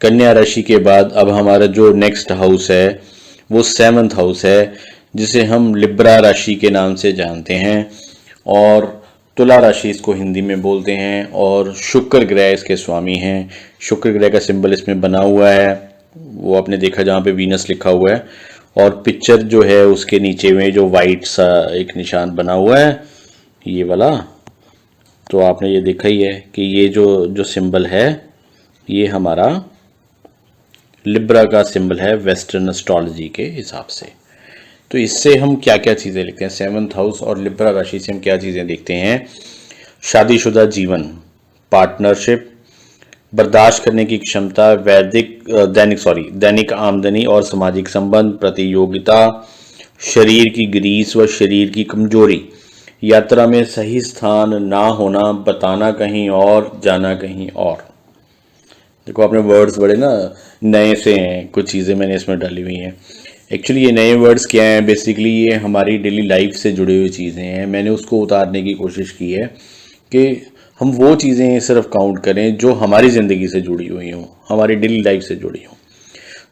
कन्या राशि के बाद अब हमारा जो नेक्स्ट हाउस है वो 7th हाउस है, जिसे हम लिब्रा राशि के नाम से जानते हैं और तुला राशि इसको हिंदी में बोलते हैं। और शुक्र ग्रह इसके स्वामी हैं। शुक्र ग्रह का सिंबल इसमें बना हुआ है, वो आपने देखा जहाँ पे वीनस लिखा हुआ है, और पिक्चर जो है उसके नीचे में जो वाइट सा एक निशान बना हुआ है ये वाला, तो आपने ये देखा ही है कि ये जो सिंबल है ये हमारा लिब्रा का सिंबल है वेस्टर्न एस्ट्रोलॉजी के हिसाब से। तो इससे हम क्या क्या चीज़ें लिखते हैं, 7th हाउस और लिब्रा राशि से हम क्या चीज़ें देखते हैं। शादीशुदा जीवन, पार्टनरशिप, बर्दाश्त करने की क्षमता, दैनिक आमदनी और सामाजिक संबंध, प्रतियोगिता, शरीर की ग्रीस व शरीर की कमजोरी, यात्रा में सही स्थान ना होना, बताना कहीं और, जाना कहीं और। देखो आपने वर्ड्स बड़े ना नए से हैं, कुछ चीज़ें मैंने इसमें डाली हुई हैं। एक्चुअली ये नए वर्ड्स क्या हैं, बेसिकली ये हमारी डेली लाइफ से जुड़ी हुई चीज़ें हैं। मैंने उसको उतारने की कोशिश की है कि हम वो चीज़ें सिर्फ काउंट करें जो हमारी ज़िंदगी से जुड़ी हुई हों, हमारी डेली लाइफ से जुड़ी हों।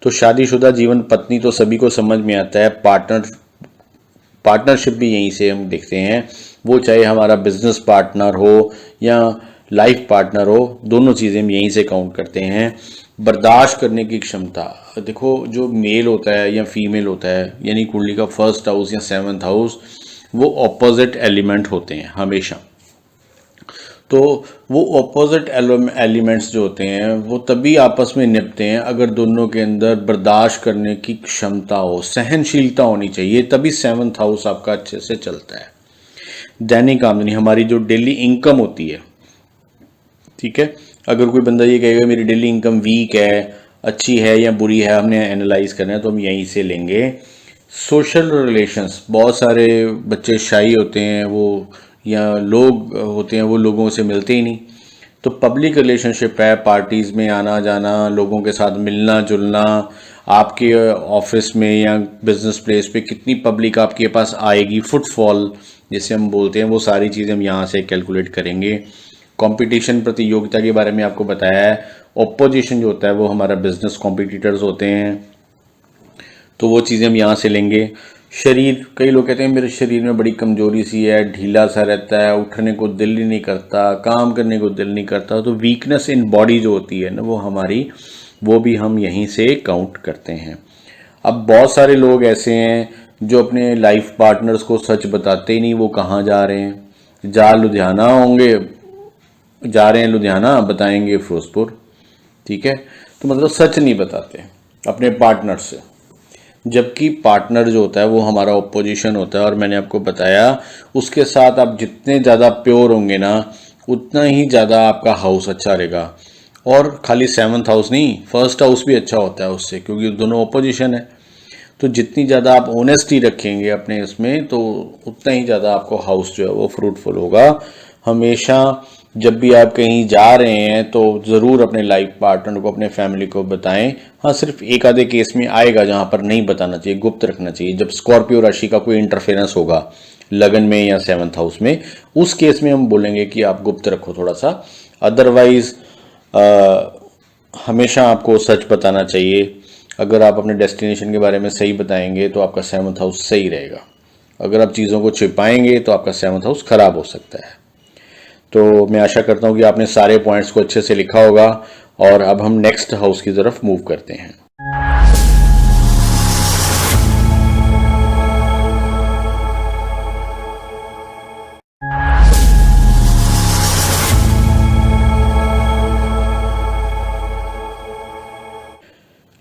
तो शादीशुदा जीवन, पत्नी तो सभी को समझ में आता है। पार्टनरशिप भी यहीं से हम देखते हैं, वो चाहे हमारा बिजनेस पार्टनर हो या लाइफ पार्टनर हो, दोनों चीज़ें हम यहीं से काउंट करते हैं। बर्दाश्त करने की क्षमता, देखो जो मेल होता है या फीमेल होता है, यानी कुंडली का 1st हाउस या 7th हाउस, वो ऑपोजिट एलिमेंट होते हैं हमेशा। तो वो ऑपोजिट एलिमेंट्स जो होते हैं वो तभी आपस में निपटते हैं अगर दोनों के अंदर बर्दाश्त करने की क्षमता हो, सहनशीलता होनी चाहिए, तभी 7th हाउस आपका अच्छे से चलता है। दैनिक आमदनी, हमारी जो डेली इनकम होती है, ठीक है। अगर कोई बंदा ये कहेगा मेरी डेली इनकम वीक है, अच्छी है या बुरी है, हमने एनालाइज करना है, तो हम यहीं से लेंगे। सोशल रिलेशंस, बहुत सारे बच्चे शाई होते हैं वो, या लोग होते हैं वो लोगों से मिलते ही नहीं। तो पब्लिक रिलेशनशिप है, पार्टीज़ में आना जाना, लोगों के साथ मिलना जुलना, आपके ऑफिस में या बिजनेस प्लेस पे कितनी पब्लिक आपके पास आएगी, फुटफॉल जिसे हम बोलते हैं, वो सारी चीज़ें हम यहाँ से कैलकुलेट करेंगे। कंपटीशन, प्रतियोगिता के बारे में आपको बताया है। ऑपोजिशन जो होता है वो हमारा बिजनेस कॉम्पिटिटर्स होते हैं, तो वो चीज़ें हम यहाँ से लेंगे। शरीर, कई लोग कहते हैं मेरे शरीर में बड़ी कमजोरी सी है, ढीला सा रहता है, उठने को दिल ही नहीं करता, काम करने को दिल नहीं करता, तो वीकनेस इन बॉडी जो होती है ना वो हमारी, वो भी हम यहीं से काउंट करते हैं। अब बहुत सारे लोग ऐसे हैं जो अपने लाइफ पार्टनर्स को सच बताते ही नहीं, वो कहाँ जा रहे हैं, लुधियाना होंगे, जा रहे हैं लुधियाना, बताएंगे फिरोजपुर, ठीक है। तो मतलब सच नहीं बताते अपने पार्टनर से, जबकि पार्टनर जो होता है वो हमारा ऑपोजिशन होता है। और मैंने आपको बताया उसके साथ आप जितने ज़्यादा प्योर होंगे ना, उतना ही ज़्यादा आपका हाउस अच्छा रहेगा। और खाली 7th हाउस नहीं, 1st हाउस भी अच्छा होता है उससे, क्योंकि दोनों ऑपोजिशन है। तो जितनी ज़्यादा आप ऑनेस्टी रखेंगे अपने इसमें, तो उतना ही ज़्यादा आपको हाउस जो है वो फ्रूटफुल होगा। हमेशा जब भी आप कहीं जा रहे हैं तो ज़रूर अपने लाइफ पार्टनर को, अपने फैमिली को बताएं। हाँ, सिर्फ एक आधे केस में आएगा जहाँ पर नहीं बताना चाहिए, गुप्त रखना चाहिए। जब स्कॉर्पियो राशि का कोई इंटरफेरेंस होगा लगन में या 7th हाउस में, उस केस में हम बोलेंगे कि आप गुप्त रखो थोड़ा सा। अदरवाइज हमेशा आपको सच बताना चाहिए। अगर आप अपने डेस्टिनेशन के बारे में सही बताएंगे तो आपका 7th हाउस सही रहेगा। अगर आप चीज़ों को छिपाएंगे तो आपका 7th हाउस खराब हो सकता है। तो मैं आशा करता हूँ कि आपने सारे पॉइंट्स को अच्छे से लिखा होगा। और अब हम नेक्स्ट हाउस की तरफ मूव करते हैं।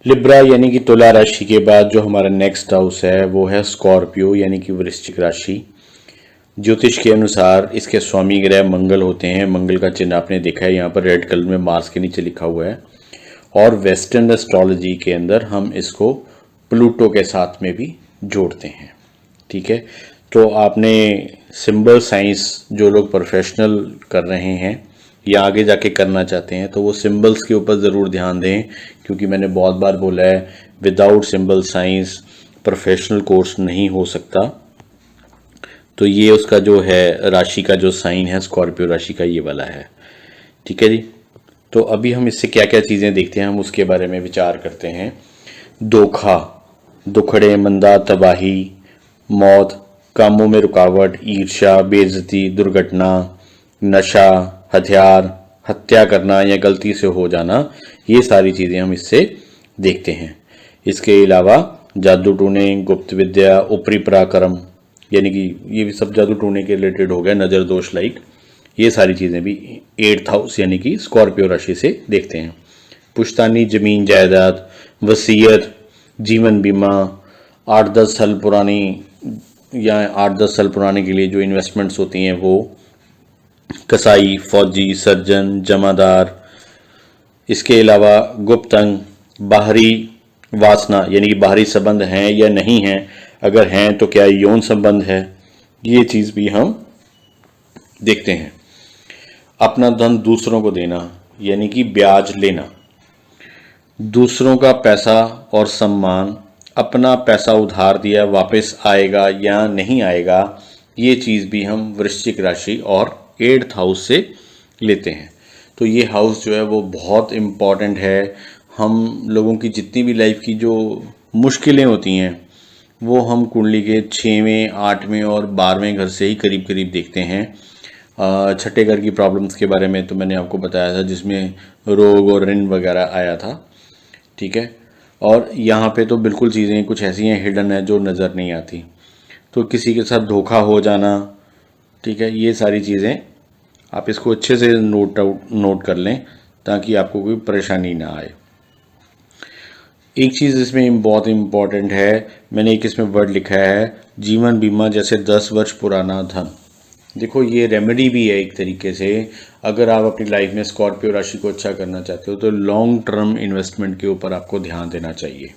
लिब्रा यानी कि तुला राशि के बाद जो हमारा नेक्स्ट हाउस है वो है स्कॉर्पियो यानी कि वृश्चिक राशि। ज्योतिष के अनुसार इसके स्वामी ग्रह मंगल होते हैं। मंगल का चिन्ह आपने देखा है यहाँ पर रेड कलर में मार्स के नीचे लिखा हुआ है। और वेस्टर्न एस्ट्रोलॉजी के अंदर हम इसको प्लूटो के साथ में भी जोड़ते हैं, ठीक है। तो आपने सिंबल साइंस, जो लोग प्रोफेशनल कर रहे हैं या आगे जाके करना चाहते हैं, तो वो सिंबल्स के ऊपर ज़रूर ध्यान दें, क्योंकि मैंने बहुत बार बोला है without symbol science professional course नहीं हो सकता। तो ये उसका जो है राशि का जो साइन है स्कॉर्पियो राशि का ये वाला है, ठीक है जी। तो अभी हम इससे क्या क्या चीज़ें देखते हैं, हम उसके बारे में विचार करते हैं। धोखा, दुखड़े, मंदा, तबाही, मौत, कामों में रुकावट, ईर्ष्या, बेइज्जती, दुर्घटना, नशा, हथियार, हत्या करना या गलती से हो जाना, ये सारी चीज़ें हम इससे देखते हैं। इसके अलावा जादू टूने, गुप्त विद्या, ऊपरी पराक्रम, यानी कि ये भी सब जादू टूने के रिलेटेड हो गया, नज़र दोष लाइक, ये सारी चीज़ें भी 8th हाउस यानी कि स्कॉर्पियो राशि से देखते हैं। पुश्तैनी जमीन जायदाद, वसीयत, जीवन बीमा, 8-10 साल पुरानी या 8-10 साल पुराने के लिए जो इन्वेस्टमेंट्स होती हैं वो, कसाई, फौजी, सर्जन, जमादार। इसके अलावा गुप्त अंग, बाहरी वासना यानी कि बाहरी संबंध हैं या नहीं हैं, अगर हैं तो क्या यौन संबंध है, ये चीज़ भी हम देखते हैं। अपना धन दूसरों को देना यानी कि ब्याज लेना, दूसरों का पैसा और सम्मान, अपना पैसा उधार दिया वापस आएगा या नहीं आएगा, ये चीज़ भी हम वृश्चिक राशि और 8th हाउस से लेते हैं। तो ये हाउस जो है वो बहुत इम्पॉर्टेंट है। हम लोगों की जितनी भी लाइफ की जो मुश्किलें होती हैं वो हम कुंडली के 6वें, 8वें और 12वें घर से ही करीब करीब देखते हैं। छठे घर की प्रॉब्लम्स के बारे में तो मैंने आपको बताया था, जिसमें रोग और ऋण वगैरह आया था, ठीक है। और यहाँ पे तो बिल्कुल चीज़ें कुछ ऐसी हैं हिडन है जो नज़र नहीं आती। तो किसी के साथ धोखा हो जाना, ठीक है, ये सारी चीज़ें आप इसको अच्छे से नोट कर लें ताकि आपको कोई परेशानी ना आए। एक चीज़ इसमें बहुत इम्पॉर्टेंट है, मैंने एक इसमें वर्ड लिखा है जीवन बीमा, जैसे 10 वर्ष पुराना धन। देखो ये रेमेडी भी है एक तरीके से। अगर आप अपनी लाइफ में स्कॉर्पियो राशि को अच्छा करना चाहते हो तो लॉन्ग टर्म इन्वेस्टमेंट के ऊपर आपको ध्यान देना चाहिए,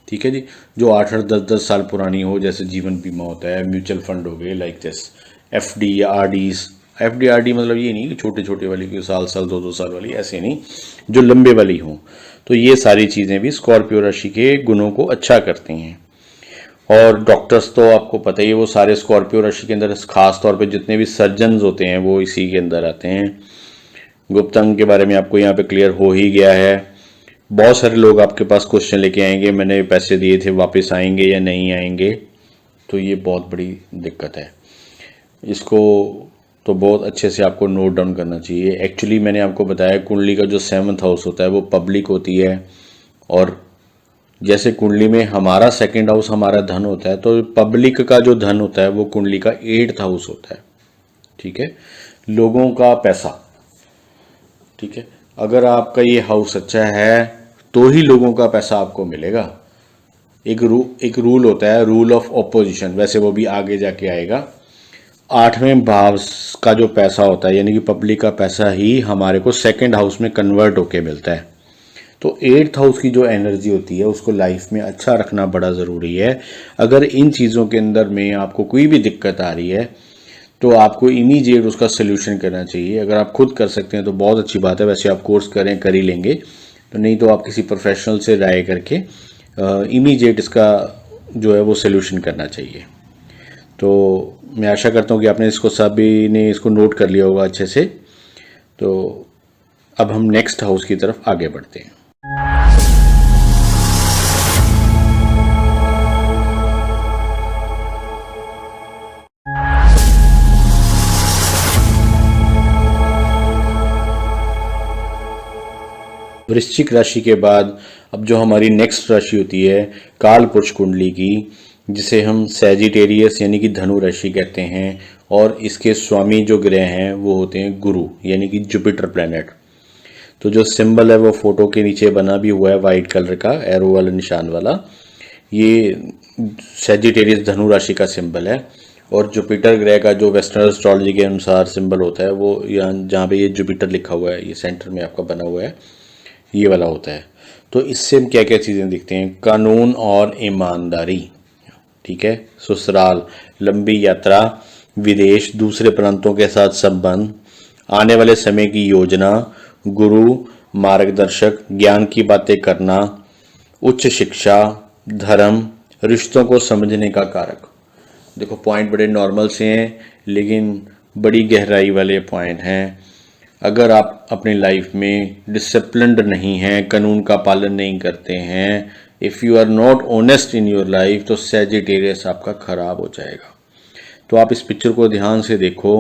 ठीक है जी। जो 8-8, 10-10 साल पुरानी हो, जैसे जीवन बीमा होता है, म्यूचुअल फंड हो गए लाइक दिस, FD या RDs। FD RD मतलब ये नहीं कि छोटे छोटे वाली, कोई साल 2-2 साल वाली, ऐसे नहीं, जो लंबे वाली हों। तो ये सारी चीज़ें भी स्कॉर्पियो राशि के गुणों को अच्छा करती हैं। और डॉक्टर्स तो आपको पता ही है वो सारे स्कॉर्पियो राशि के अंदर, खास तौर पे जितने भी सर्जन्स होते हैं वो इसी के अंदर आते हैं। गुप्त अंग के बारे में आपको यहाँ पे क्लियर हो ही गया है। बहुत सारे लोग आपके पास क्वेश्चन लेके आएंगे, मैंने पैसे दिए थे वापस आएंगे या नहीं आएंगे, तो ये बहुत बड़ी दिक्कत है। इसको तो बहुत अच्छे से आपको नोट डाउन करना चाहिए। एक्चुअली मैंने आपको बताया कुंडली का जो 7th हाउस होता है वो पब्लिक होती है, और जैसे कुंडली में हमारा 2nd हाउस हमारा धन होता है, तो पब्लिक का जो धन होता है वो कुंडली का 8th हाउस होता है, ठीक है। लोगों का पैसा, ठीक है, अगर आपका ये हाउस अच्छा है तो ही लोगों का पैसा आपको मिलेगा। एक रूल होता है, रूल ऑफ ऑपोजिशन, वैसे वो भी आगे जाके आएगा। 8वें भाव का जो पैसा होता है यानी कि पब्लिक का पैसा ही हमारे को 2nd हाउस में कन्वर्ट होके मिलता है। तो 8th हाउस की जो एनर्जी होती है उसको लाइफ में अच्छा रखना बड़ा ज़रूरी है। अगर इन चीज़ों के अंदर में आपको कोई भी दिक्कत आ रही है तो आपको इमीडिएट उसका सोल्यूशन करना चाहिए। अगर आप खुद कर सकते हैं तो बहुत अच्छी बात है, वैसे आप कोर्स करें, कर ही लेंगे, तो नहीं तो आप किसी प्रोफेशनल से राय करके इमीडिएट इसका जो है वो सोल्यूशन करना चाहिए। तो मैं आशा करता हूँ कि आपने इसको सभी ने इसको नोट कर लिया होगा अच्छे से। तो अब हम नेक्स्ट हाउस की तरफ आगे बढ़ते हैं। वृश्चिक राशि के बाद अब जो हमारी नेक्स्ट राशि होती है काल पुरुष कुंडली की, जिसे हम सैजिटेरियस यानी कि धनु राशि कहते हैं, और इसके स्वामी जो ग्रह हैं वो होते हैं गुरु यानी कि जुपिटर प्लैनेट। तो जो सिंबल है वो फोटो के नीचे बना भी हुआ है वाइट कलर का एरो वाला निशान वाला, ये सैजिटेरियस धनु राशि का सिंबल है। और जुपिटर ग्रह का जो वेस्टर्न एस्ट्रोलॉजी के अनुसार सिंबल होता है वो यहाँ जहाँ पे ये जुपिटर लिखा हुआ है, ये सेंटर में आपका बना हुआ है, ये वाला होता है। तो इससे हम क्या क्या चीज़ें दिखते हैं, कानून और ईमानदारी, ठीक है, ससुराल, लंबी यात्रा, विदेश, दूसरे प्रांतों के साथ संबंध, आने वाले समय की योजना, गुरु, मार्गदर्शक, ज्ञान की बातें करना, उच्च शिक्षा, धर्म, रिश्तों को समझने का कारक। देखो पॉइंट बड़े नॉर्मल से हैं लेकिन बड़ी गहराई वाले पॉइंट हैं। अगर आप अपनी लाइफ में डिसिप्लिन्ड नहीं हैं, कानून का पालन नहीं करते हैं, if you are not honest in your life, तो सैजिटेरियस आपका खराब हो जाएगा। तो आप इस पिक्चर को ध्यान से देखो।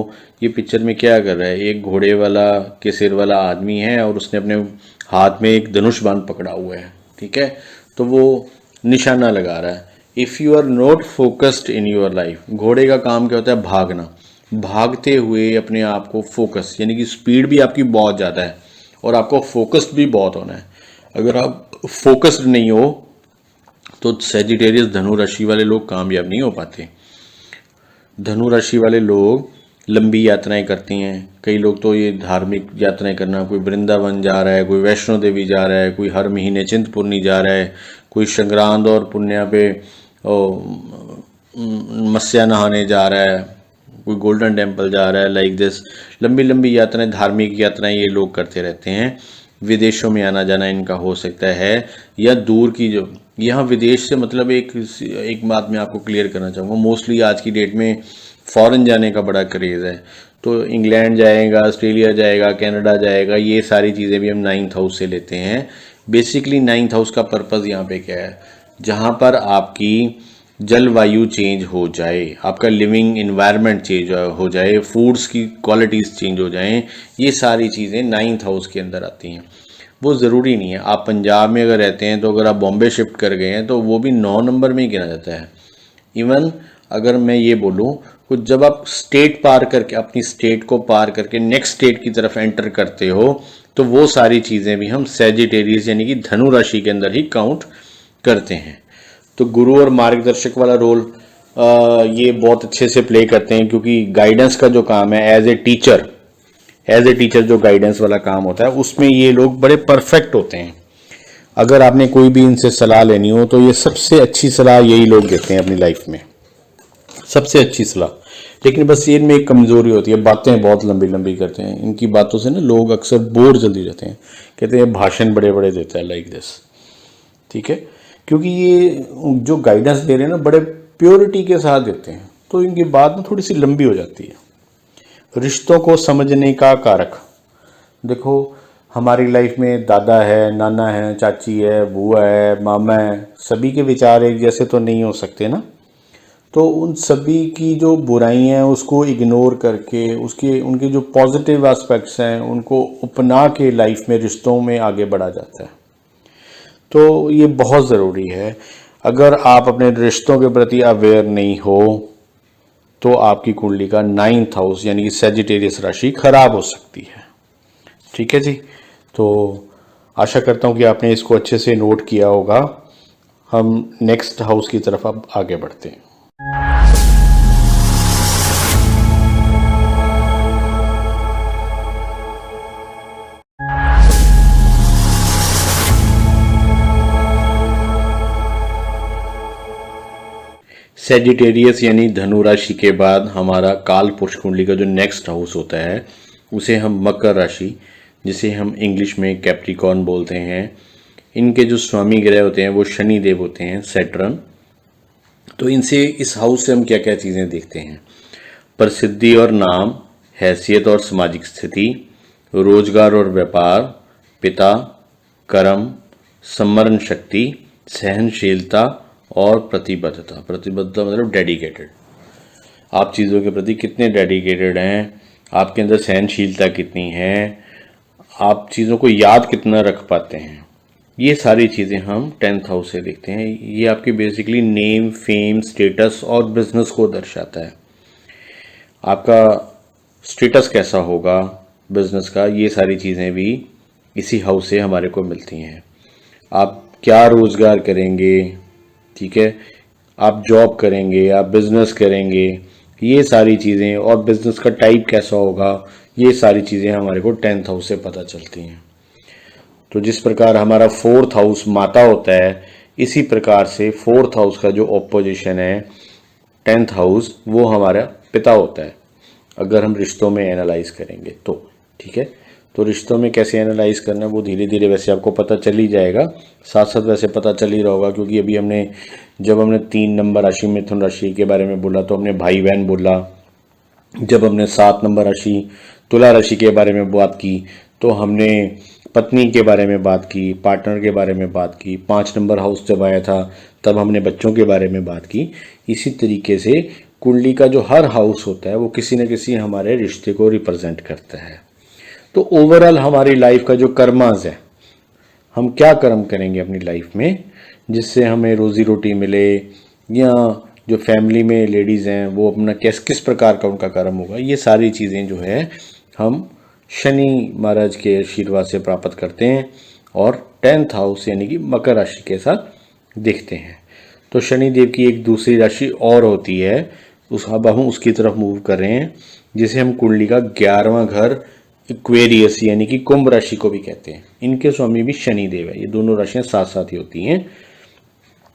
ये पिक्चर में क्या कर रहा है, एक घोड़े वाला के सिर वाला आदमी है और उसने अपने हाथ में एक धनुष बाण पकड़ा हुआ है, ठीक है। तो वो निशाना लगा रहा है। If you are not focused in your life, घोड़े का काम क्या होता है, भागना। भागते हुए अपने आप को फोकस, यानी कि स्पीड भी आपकी बहुत ज़्यादा है और आपको फोकस्ड भी बहुत होना है। अगर आप फोकस्ड नहीं हो तो सैजिटेरियस धनु राशि वाले लोग कामयाब नहीं हो पाते। धनु राशि वाले लोग लंबी यात्राएं करती हैं। कई लोग तो ये धार्मिक यात्राएं करना, कोई वृंदावन जा रहा है, कोई वैष्णो देवी जा रहा है, कोई हर महीने चिंतपूर्णी जा रहा है, कोई संक्रांत और पुण्य पे मत्स्या नहाने जा रहा है, कोई गोल्डन टेम्पल जा रहा है। लाइक दिस लंबी लंबी यात्राएं, धार्मिक यात्राएं ये लोग करते रहते हैं। विदेशों में आना जाना इनका हो सकता है, या दूर की जो, यहाँ विदेश से मतलब एक बात मैं आपको क्लियर करना चाहूँगा, मोस्टली आज की डेट में फॉरेन जाने का बड़ा क्रेज़ है। तो इंग्लैंड जाएगा, ऑस्ट्रेलिया जाएगा, कनाडा जाएगा, ये सारी चीज़ें भी हम 9th हाउस से लेते हैं। बेसिकली 9th हाउस का पर्पज़ यहाँ पे क्या है, जहाँ पर आपकी जलवायु चेंज हो जाए, आपका लिविंग इन्वायरमेंट चेंज हो जाए, फूड्स की क्वालिटीज़ चेंज हो जाएं, ये सारी चीज़ें 9th हाउस के अंदर आती हैं। वो ज़रूरी नहीं है आप पंजाब में अगर रहते हैं तो अगर आप बॉम्बे शिफ्ट कर गए हैं तो वो भी 9 नंबर में ही गिना जाता है। इवन अगर मैं ये बोलूँ, कुछ जब आप स्टेट पार करके, अपनी स्टेट को पार करके नेक्स्ट स्टेट की तरफ एंटर करते हो, तो वो सारी चीज़ें भी हम सैजिटेरियस यानी कि धनु राशि के अंदर ही काउंट करते हैं। तो गुरु और मार्गदर्शक वाला रोल ये बहुत अच्छे से प्ले करते हैं, क्योंकि गाइडेंस का जो काम है एज ए टीचर जो गाइडेंस वाला काम होता है, उसमें ये लोग बड़े परफेक्ट होते हैं। अगर आपने कोई भी इनसे सलाह लेनी हो तो ये सबसे अच्छी सलाह यही लोग देते हैं अपनी लाइफ में, सबसे अच्छी सलाह। लेकिन बस ये इनमें एक कमज़ोरी होती है, बातें बहुत लंबी लंबी करते हैं। इनकी बातों से ना लोग अक्सर बोर जल्दी रहते हैं, कहते हैं भाषण बड़े बड़े देता है, लाइक दिस, ठीक है। क्योंकि ये जो गाइडेंस दे रहे हैं ना, बड़े प्योरिटी के साथ देते हैं, तो इनकी बात ना थोड़ी सी लंबी हो जाती है। रिश्तों को समझने का कारक, देखो हमारी लाइफ में दादा है, नाना है, चाची है, बुआ है, मामा है, सभी के विचार एक जैसे तो नहीं हो सकते ना। तो उन सभी की जो बुराई हैं उसको इग्नोर करके उनके जो पॉजिटिव एस्पेक्ट्स हैं उनको अपना के लाइफ में रिश्तों में आगे बढ़ा जाता है। तो ये बहुत ज़रूरी है। अगर आप अपने रिश्तों के प्रति अवेयर नहीं हो तो आपकी कुंडली का 9th हाउस यानी कि सैजिटेरियस राशि खराब हो सकती है, ठीक है जी। तो आशा करता हूँ कि आपने इसको अच्छे से नोट किया होगा। हम नेक्स्ट हाउस की तरफ अब आगे बढ़ते हैं। सैजिटेरियस यानी धनु राशि के बाद हमारा काल पुरुष कुंडली का जो नेक्स्ट हाउस होता है उसे हम मकर राशि, जिसे हम इंग्लिश में कैप्रिकॉर्न बोलते हैं, इनके जो स्वामी ग्रह होते हैं वो शनि देव होते हैं, सैटर्न। तो इनसे इस हाउस से हम क्या क्या चीज़ें देखते हैं, प्रसिद्धि और नाम, हैसियत और सामाजिक स्थिति, रोजगार और व्यापार, पिता, कर्म, स्मरण शक्ति, सहनशीलता और प्रतिबद्धता मतलब डेडिकेटेड। आप चीज़ों के प्रति कितने डेडिकेटेड हैं, आपके अंदर सहनशीलता कितनी है, आप चीज़ों को याद कितना रख पाते हैं, ये सारी चीज़ें हम 10th हाउस से देखते हैं। ये आपकी बेसिकली नेम, फेम, स्टेटस और बिजनेस को दर्शाता है। आपका स्टेटस कैसा होगा बिजनेस का, ये सारी चीज़ें भी इसी हाउस से हमारे को मिलती हैं। आप क्या रोज़गार करेंगे, ठीक है, आप जॉब करेंगे, आप बिजनेस करेंगे, ये सारी चीज़ें, और बिजनेस का टाइप कैसा होगा, ये सारी चीज़ें हमारे को 10th हाउस से पता चलती हैं। तो जिस प्रकार हमारा 4th हाउस माता होता है, इसी प्रकार से 4th हाउस का जो ऑपोजिशन है 10th हाउस, वो हमारा पिता होता है, अगर हम रिश्तों में एनालाइज करेंगे तो, ठीक है। तो रिश्तों में कैसे एनालाइज करना है वो धीरे धीरे वैसे आपको पता चल ही जाएगा, साथ साथ वैसे पता चल ही रहा होगा, क्योंकि अभी जब हमने 3 नंबर राशि मिथुन राशि के बारे में बोला तो हमने भाई बहन बोला, जब हमने 7 नंबर राशि तुला राशि के बारे में बात की तो हमने पत्नी के बारे में बात की, पार्टनर के बारे में बात की। 5 नंबर हाउस जब आया था तब हमने बच्चों के बारे में बात की। इसी तरीके से कुंडली का जो हर हाउस होता है वो किसी न किसी हमारे रिश्ते को रिप्रेजेंट करता है। तो ओवरऑल हमारी लाइफ का जो कर्मास है, हम क्या कर्म करेंगे अपनी लाइफ में जिससे हमें रोजी रोटी मिले, या जो फैमिली में लेडीज़ हैं वो अपना किस प्रकार का उनका कर्म होगा, ये सारी चीज़ें जो है हम शनि महाराज के आशीर्वाद से प्राप्त करते हैं और 10th हाउस यानी कि मकर राशि के साथ देखते हैं। तो शनि देव की एक दूसरी राशि और होती है, अब हम उसकी तरफ मूव कर रहे हैं, जिसे हम कुंडली का 11वां घर इक्वेरियस यानी कि कुंभ राशि को भी कहते हैं। इनके स्वामी भी शनि देव है। ये दोनों राशियां साथ साथ ही होती हैं।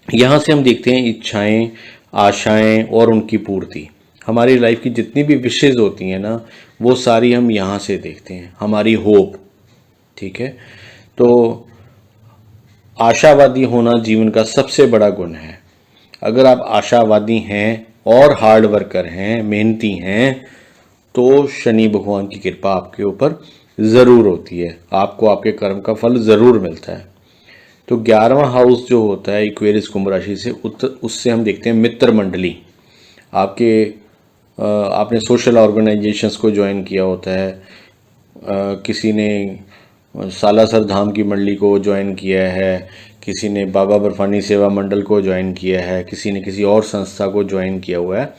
यहाँ से हम देखते हैं इच्छाएं, आशाएं और उनकी पूर्ति। हमारी लाइफ की जितनी भी विशेष होती हैं ना, वो सारी हम यहाँ से देखते हैं। हमारी होप, ठीक है। तो आशावादी होना जीवन का सबसे बड़ा गुण है। अगर आप आशावादी हैं और हार्ड वर्कर हैं, मेहनती हैं, तो शनि भगवान की कृपा आपके ऊपर ज़रूर होती है। आपको आपके कर्म का फल ज़रूर मिलता है। तो 11वां हाउस जो होता है इक्वेरियस कुंभ राशि से, उससे हम देखते हैं मित्र मंडली। आपने सोशल ऑर्गेनाइजेशंस को ज्वाइन किया होता है, किसी ने सालासर धाम की मंडली को ज्वाइन किया है, किसी ने बाबा बर्फानी सेवा मंडल को ज्वाइन किया है, किसी ने किसी और संस्था को ज्वाइन किया हुआ है।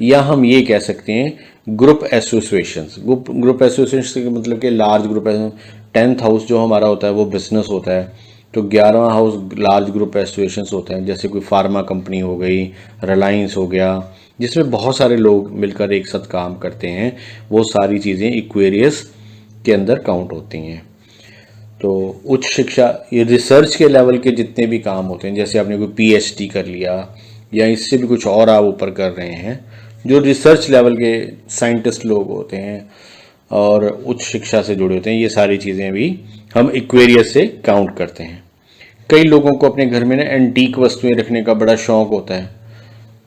या हम ये कह सकते हैं ग्रुप एसोसिएशंस। ग्रुप एसोसिएशन का मतलब कि लार्ज ग्रुप। 10th हाउस जो हमारा होता है वो बिजनेस होता है, तो 11वां हाउस लार्ज ग्रुप एसोसिएशंस होते हैं। जैसे कोई फार्मा कंपनी हो गई, रिलायंस हो गया, जिसमें बहुत सारे लोग मिलकर एक साथ काम करते हैं, वो सारी चीज़ें इक्वेरियस के अंदर काउंट होती हैं। तो उच्च शिक्षा, ये रिसर्च के लेवल के जितने भी काम होते हैं, जैसे आपने कोई PhD कर लिया या इससे भी कुछ और आप ऊपर कर रहे हैं, जो रिसर्च लेवल के साइंटिस्ट लोग होते हैं और उच्च शिक्षा से जुड़े होते हैं, ये सारी चीज़ें भी हम इक्वेरियस से काउंट करते हैं। कई लोगों को अपने घर में ना एंटीक वस्तुएं रखने का बड़ा शौक होता है।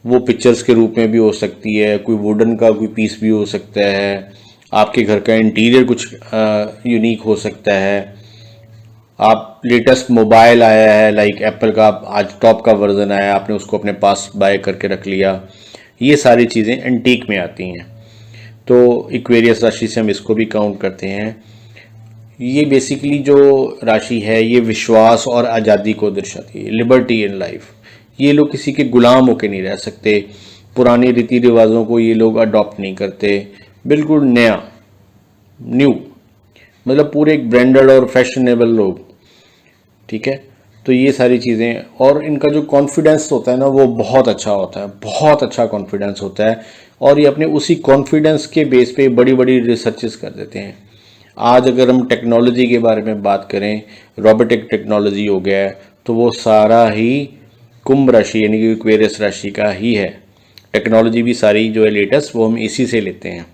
वो पिक्चर्स के रूप में भी हो सकती है, कोई वुडन का कोई पीस भी हो सकता है, आपके घर का इंटीरियर कुछ यूनिक हो सकता है। आप लेटेस्ट मोबाइल आया है, लाइक एप्पल का आज टॉप का वर्जन आया, आपने उसको अपने पास बाय करके रख लिया, ये सारी चीज़ें एंटीक में आती हैं। तो इक्वेरियस राशि से हम इसको भी काउंट करते हैं। ये बेसिकली जो राशि है ये विश्वास और आज़ादी को दर्शाती है, लिबर्टी इन लाइफ। ये लोग किसी के गुलाम होकर नहीं रह सकते, पुराने रीति रिवाजों को ये लोग अडॉप्ट नहीं करते, बिल्कुल न्यू, मतलब पूरे एक ब्रांडेड और फैशनेबल लोग, ठीक है। तो ये सारी चीज़ें, और इनका जो कॉन्फिडेंस होता है ना वो बहुत अच्छा होता है, बहुत अच्छा कॉन्फिडेंस होता है, और ये अपने उसी कॉन्फिडेंस के बेस पे बड़ी बड़ी रिसर्चेस कर देते हैं। आज अगर हम टेक्नोलॉजी के बारे में बात करें, रोबोटिक टेक्नोलॉजी हो गया है, तो वो सारा ही कुंभ राशि यानी कि इक्वेरियस राशि का ही है। टेक्नोलॉजी भी सारी जो है लेटेस्ट, वो हम इसी से लेते हैं।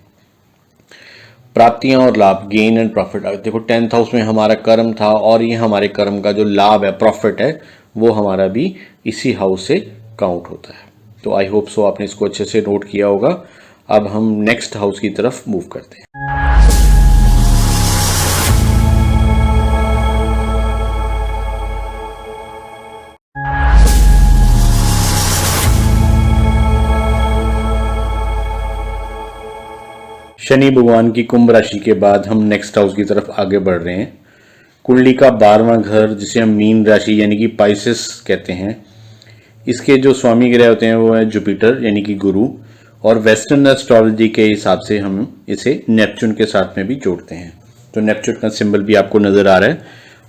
प्राप्तियां और लाभ, गेन एंड प्रॉफिट। देखो 10th हाउस में हमारा कर्म था, और ये हमारे कर्म का जो लाभ है, प्रॉफिट है, वो हमारा भी इसी हाउस से काउंट होता है। तो आई होप सो आपने इसको अच्छे से नोट किया होगा। अब हम नेक्स्ट हाउस की तरफ मूव करते हैं। शनि भगवान की कुंभ राशि के बाद हम नेक्स्ट हाउस की तरफ आगे बढ़ रहे हैं। कुंडली का 12वां घर, जिसे हम मीन राशि यानी कि पाइसेस कहते हैं, इसके जो स्वामी ग्रह होते हैं वो है जुपिटर यानी कि गुरु, और वेस्टर्न एस्ट्रोलॉजी के हिसाब से हम इसे नेपच्यून के साथ में भी जोड़ते हैं। तो नेपच्यून का सिंबल भी आपको नजर आ रहा है,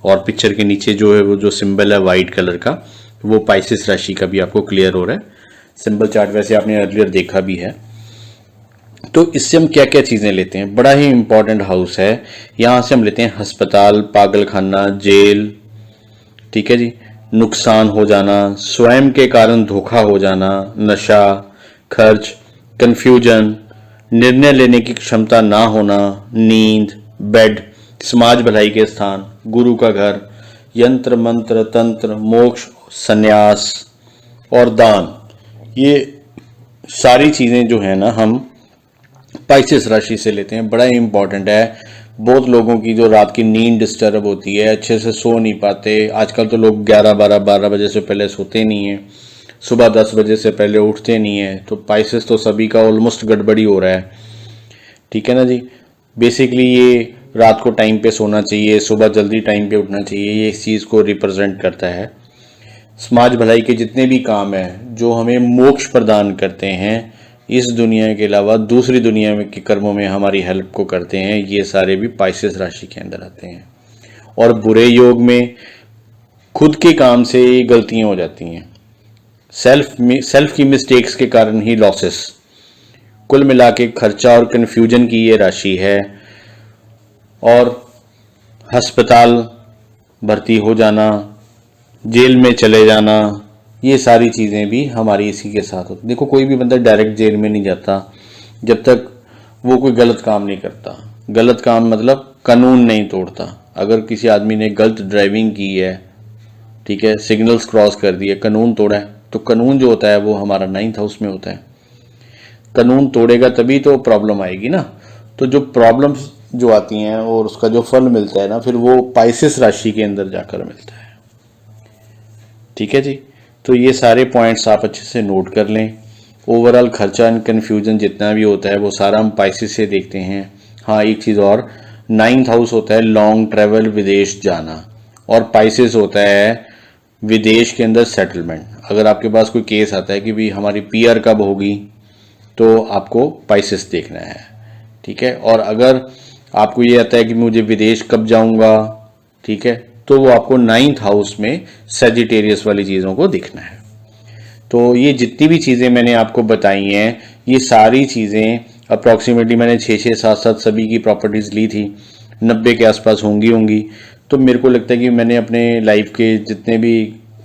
और पिक्चर के नीचे जो है वो जो सिंबल है वाइट कलर का, वो पाइसेस राशि का भी आपको क्लियर हो रहा है। सिंबल चार्ट वैसे आपने अर्लियर देखा भी है। तो इससे हम क्या क्या चीज़ें लेते हैं, बड़ा ही इंपॉर्टेंट हाउस है। यहाँ से हम लेते हैं अस्पताल, पागलखाना, जेल, ठीक है जी, नुकसान हो जाना, स्वयं के कारण धोखा हो जाना, नशा, खर्च, कंफ्यूजन, निर्णय लेने की क्षमता ना होना, नींद, बेड, समाज भलाई के स्थान, गुरु का घर, यंत्र मंत्र तंत्र, मोक्ष, संन्यास और दान, ये सारी चीज़ें जो है ना हम पाइसेस राशि से लेते हैं, बड़ा ही इंपॉर्टेंट है। बहुत लोगों की जो रात की नींद डिस्टर्ब होती है, अच्छे से सो नहीं पाते। आजकल तो लोग 11-12 बजे से पहले सोते नहीं हैं, सुबह 10 बजे से पहले उठते नहीं हैं। तो पाइसेस तो सभी का ऑलमोस्ट गड़बड़ी हो रहा है, ठीक है ना जी। बेसिकली ये रात को टाइम पे सोना चाहिए, सुबह जल्दी टाइम पे उठना चाहिए, ये इस चीज़ को रिप्रेजेंट करता है। समाज भलाई के जितने भी काम हैं जो हमें मोक्ष प्रदान करते हैं, इस दुनिया के अलावा दूसरी दुनिया में के कर्मों में हमारी हेल्प को करते हैं, ये सारे भी पाइसेस राशि के अंदर आते हैं। और बुरे योग में खुद के काम से ये गलतियां हो जाती हैं, सेल्फ की मिस्टेक्स के कारण ही लॉसेस। कुल मिला के खर्चा और कन्फ्यूजन की ये राशि है। और अस्पताल भर्ती हो जाना, जेल में चले जाना, ये सारी चीज़ें भी हमारी इसी के साथ होती। देखो कोई भी बंदा डायरेक्ट जेल में नहीं जाता जब तक वो कोई गलत काम नहीं करता। गलत काम मतलब कानून नहीं तोड़ता। अगर किसी आदमी ने गलत ड्राइविंग की है, ठीक है, सिग्नल्स क्रॉस कर दिए, कानून तोड़ा है, तो कानून जो होता है वो हमारा 9th हाउस में होता है। कानून तोड़ेगा तभी तो प्रॉब्लम आएगी ना। तो जो प्रॉब्लम्स जो आती हैं और उसका जो फल मिलता है ना, फिर वो पाइसेस राशि के अंदर जाकर मिलता है, ठीक है जी। तो ये सारे पॉइंट्स आप अच्छे से नोट कर लें। ओवरऑल खर्चा एंड कन्फ्यूजन जितना भी होता है वो सारा हम पाइसेस से देखते हैं। हाँ, एक चीज़ और, 9th हाउस होता है लॉन्ग ट्रैवल, विदेश जाना, और पाइसेस होता है विदेश के अंदर सेटलमेंट। अगर आपके पास कोई केस आता है कि भी हमारी पीआर कब होगी, तो आपको पाइसेस देखना है, ठीक है। और अगर आपको ये आता है कि मुझे विदेश कब जाऊंगा, ठीक है, तो वो आपको 9th हाउस में सजिटेरियस वाली चीज़ों को देखना है। तो ये जितनी भी चीज़ें मैंने आपको बताई हैं, ये सारी चीज़ें अप्रॉक्सीमेटली मैंने 6-6, 7-7 सभी की प्रॉपर्टीज़ ली थी, 90 के आसपास होंगी। तो मेरे को लगता है कि मैंने अपने लाइफ के जितने भी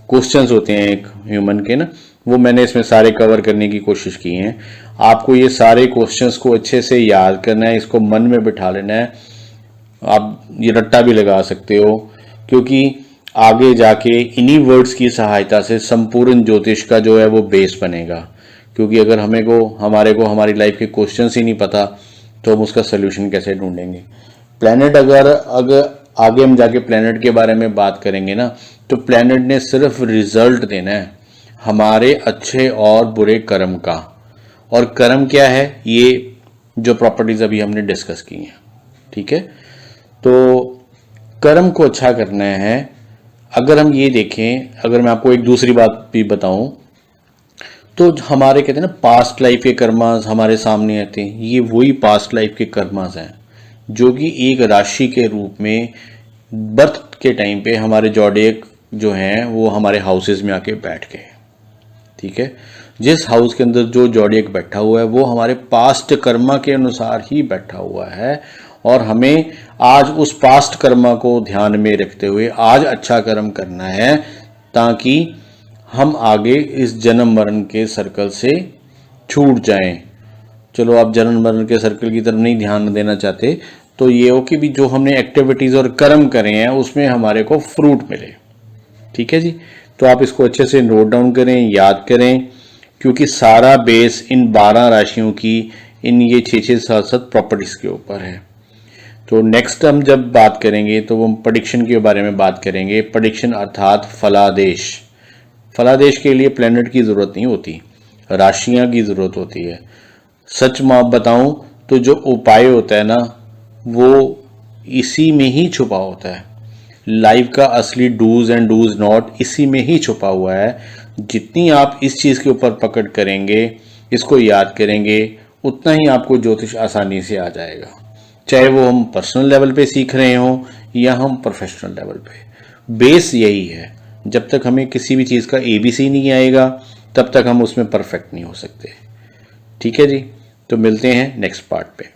क्वेश्चंस होते हैं एक ह्यूमन के ना, वो मैंने इसमें सारे कवर करने की कोशिश की है। आपको ये सारे क्वेश्चंस को अच्छे से याद करना है, इसको मन में बिठा लेना है। आप ये रट्टा भी लगा सकते हो, क्योंकि आगे जाके इन्हीं वर्ड्स की सहायता से संपूर्ण ज्योतिष का जो है वो बेस बनेगा। क्योंकि अगर हमारे को हमारी लाइफ के क्वेश्चंस ही नहीं पता, तो हम उसका सोल्यूशन कैसे ढूंढेंगे। प्लैनेट अगर आगे हम जाके प्लैनेट के बारे में बात करेंगे ना, तो प्लैनेट ने सिर्फ रिजल्ट देना है हमारे अच्छे और बुरे कर्म का। और कर्म क्या है, ये जो प्रॉपर्टीज अभी हमने डिस्कस की हैं, ठीक है। तो कर्म को अच्छा करना है। अगर हम ये देखें, अगर मैं आपको एक दूसरी बात भी बताऊं, तो हमारे कहते हैं ना पास्ट लाइफ के कर्मास हमारे सामने आते हैं। ये वही पास्ट लाइफ के कर्मास हैं जो कि एक राशि के रूप में बर्थ के टाइम पे हमारे जॉडियक जो हैं वो हमारे हाउसेस में आके बैठ गए, ठीक है। जिस हाउस के अंदर जो जॉडियक बैठा हुआ है वो हमारे पास्ट कर्मा के अनुसार ही बैठा हुआ है। और हमें आज उस पास्ट कर्मा को ध्यान में रखते हुए आज अच्छा कर्म करना है, ताकि हम आगे इस जन्म मरण के सर्कल से छूट जाएं। चलो आप जन्म मरण के सर्कल की तरफ नहीं ध्यान देना चाहते, तो ये हो कि भी जो हमने एक्टिविटीज और कर्म करे हैं उसमें हमारे को फ्रूट मिले, ठीक है जी। तो आप इसको अच्छे से नोट डाउन करें, याद करें, क्योंकि सारा बेस इन 12 राशियों की इन ये 6-6, 7-7 प्रॉपर्टीज के ऊपर है। तो नेक्स्ट हम जब बात करेंगे तो वो प्रेडिक्शन के बारे में बात करेंगे। प्रेडिक्शन अर्थात फलादेश। फलादेश के लिए प्लैनेट की जरूरत नहीं होती, राशियां की जरूरत होती है। सच मैं बताऊं तो जो उपाय होता है ना, वो इसी में ही छुपा होता है। लाइफ का असली डूज एंड डूज नॉट इसी में ही छुपा हुआ है। जितनी आप इस चीज के ऊपर पकड़ करेंगे, इसको याद करेंगे, उतना ही आपको ज्योतिष आसानी से आ जाएगा। चाहे वो हम पर्सनल लेवल पे सीख रहे हों या हम प्रोफेशनल लेवल पे, बेस यही है। जब तक हमें किसी भी चीज़ का ABC नहीं आएगा, तब तक हम उसमें परफेक्ट नहीं हो सकते, ठीक है जी। तो मिलते हैं नेक्स्ट पार्ट पे।